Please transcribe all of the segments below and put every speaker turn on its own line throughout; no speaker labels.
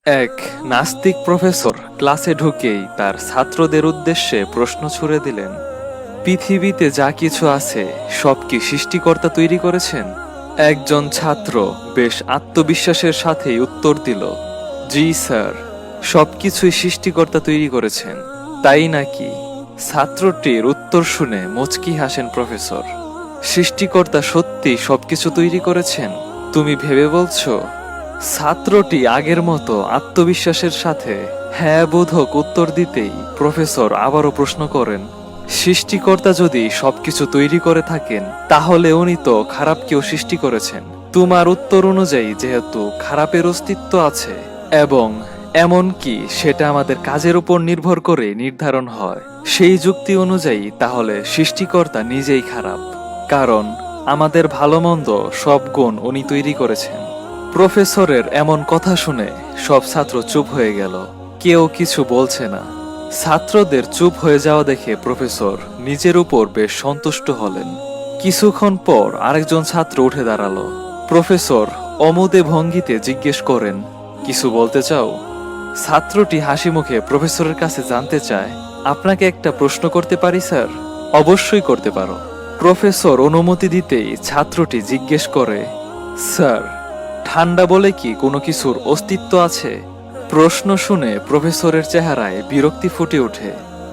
এক নাস্তিক প্রফেসর ক্লাসে ঢুকেই তার ছাত্রদের উদ্দেশ্যে প্রশ্ন ছুড়ে দিলেন, পৃথিবীতে যা কিছু আছে সব কি সৃষ্টিকর্তা তৈরি করেছেন? একজন ছাত্র বেশ আত্মবিশ্বাসের সাথেই উত্তর দিল, জি স্যার, সবকিছুই সৃষ্টিকর্তা তৈরি করেছেন। তাই নাকি? ছাত্রটির উত্তর শুনে মুচকি হাসেন প্রফেসর। সৃষ্টিকর্তা সত্যি সবকিছু তৈরি করেছেন? তুমি ভেবে বলছো? ছাত্রটি আগের মতো আত্মবিশ্বাসের সাথে হ্যাঁ বোধক উত্তর দিতেই প্রফেসর আবারও প্রশ্ন করেন, সৃষ্টিকর্তা যদি সবকিছু তৈরি করে থাকেন তাহলে উনি তো খারাপকেও সৃষ্টি করেছেন। তোমার উত্তর অনুযায়ী যেহেতু খারাপের অস্তিত্ব আছে এবং এমনকি সেটা আমাদের কাজের উপর নির্ভর করে নির্ধারণ হয়, সেই যুক্তি অনুযায়ী তাহলে সৃষ্টিকর্তা নিজেই খারাপ, কারণ আমাদের ভালো মন্দ সব গুণ উনি তৈরি করেছেন। প্রফেসরের এমন কথা শুনে সব ছাত্র চুপ হয়ে গেল, কেউ কিছু বলছে না। ছাত্রদের চুপ হয়ে যাওয়া দেখে প্রফেসর নিজের উপর বেশ সন্তুষ্ট হলেন। কিছুক্ষণ পর আরেকজন ছাত্র উঠে দাঁড়ালো। প্রফেসর অমুদে ভঙ্গিতে জিজ্ঞেস করেন, কিছু বলতে চাও? ছাত্রটি হাসি মুখে প্রফেসরের কাছে জানতে চায়, আপনাকে একটা প্রশ্ন করতে পারি স্যার? অবশ্যই করতে পারো। প্রফেসর অনুমতি দিতেই ছাত্রটি জিজ্ঞেস করে, স্যার, ঠান্ডা বলে কি কোনো কিছুর অস্তিত্ব আছে? প্রশ্ন শুনে প্রফেসরের চেহারায় বিরক্তি ফুটে ওঠে।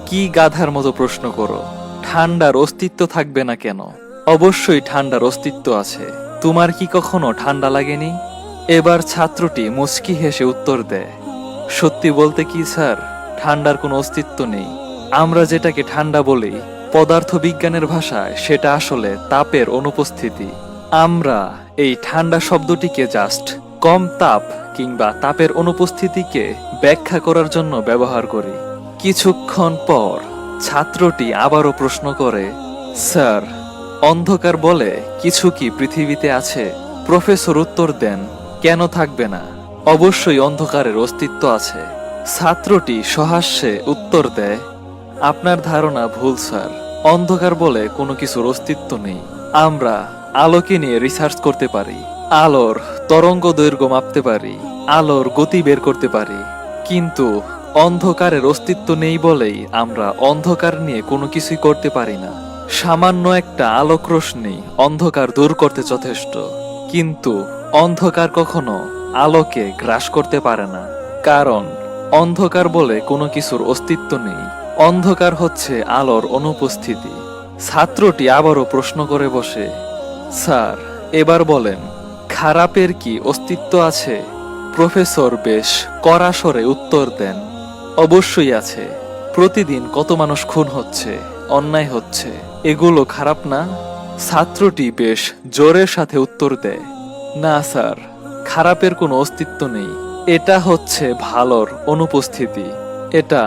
কি গাধার মতো প্রশ্ন করো? ঠান্ডার অস্তিত্ব থাকবে না কেন? অবশ্যই ঠান্ডার অস্তিত্ব আছে। তোমার কি কখনো ঠান্ডা লাগেনি? এবার ছাত্রটি মুচকি হেসে উত্তর দেয়, সত্যি বলতে কি স্যার, ঠান্ডার কোনো অস্তিত্ব নেই। আমরা যেটাকে ঠান্ডা বলি পদার্থ বিজ্ঞানের ভাষায় সেটা আসলে তাপের অনুপস্থিতি। আমরা এই ঠান্ডা শব্দটিকে জাস্ট কম তাপ কিংবা তাপের অনুপস্থিতিকে ব্যাখ্যা করার জন্য ব্যবহার করি। কিছুক্ষণ পর ছাত্রটি আবারও প্রশ্ন করে, স্যার, অন্ধকার বলে কিছু কি পৃথিবীতে আছে? প্রফেসর উত্তর দেন, কেন থাকবে না? অবশ্যই অন্ধকারের অস্তিত্ব আছে। ছাত্রটি সহাস্যে উত্তর দেয়, আপনার ধারণা ভুল স্যার, অন্ধকার বলে কোনো কিছুর অস্তিত্ব নেই। আমরা আলোকে নিয়ে রিসার্চ করতে পারি, আলোর তরঙ্গ দৈর্ঘ্য মাপতে পারি, আলোর গতি বের করতে পারি, কিন্তু অন্ধকারের অস্তিত্ব নেই বলেই আমরা অন্ধকার নিয়ে কোনো কিছুই করতে পারি না। সামান্য একটা আলোক রশ্মি অন্ধকার দূর করতে যথেষ্ট, কিন্তু অন্ধকার কখনো আলোকে গ্রাস করতে পারে না, কারণ অন্ধকার বলে কোনো কিছুর অস্তিত্ব নেই। অন্ধকার হচ্ছে আলোর অনুপস্থিতি। ছাত্রটি আবারও প্রশ্ন করে বসে, স্যার, এবার বলেন, খারাপের কি অস্তিত্ব আছে? প্রফেসর বেশ কড়া স্বরে উত্তর দেন, অবশ্যই আছে। প্রতিদিন কত মানুষ খুন হচ্ছে, অন্যায় হচ্ছে, এগুলো খারাপ না? ছাত্রটি বেশ জোরের সাথে উত্তর দেয়, না স্যার, খারাপের কোনো অস্তিত্ব নেই। এটা হচ্ছে ভালোর অনুপস্থিতি। এটা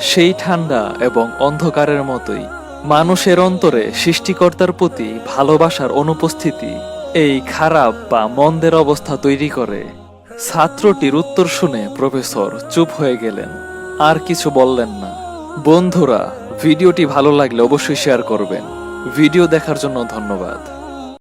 সেই ঠান্ডা এবং অন্ধকারের মতোই মানুষের অন্তরে সৃষ্টিকর্তার প্রতি ভালোবাসার অনুপস্থিতি এই খারাপ বা মন্দের অবস্থা তৈরি করে। ছাত্রটির উত্তর শুনে প্রফেসর চুপ হয়ে গেলেন, আর কিছু বললেন না। বন্ধুরা, ভিডিওটি ভালো লাগলে অবশ্যই শেয়ার করবেন। ভিডিও দেখার জন্য ধন্যবাদ।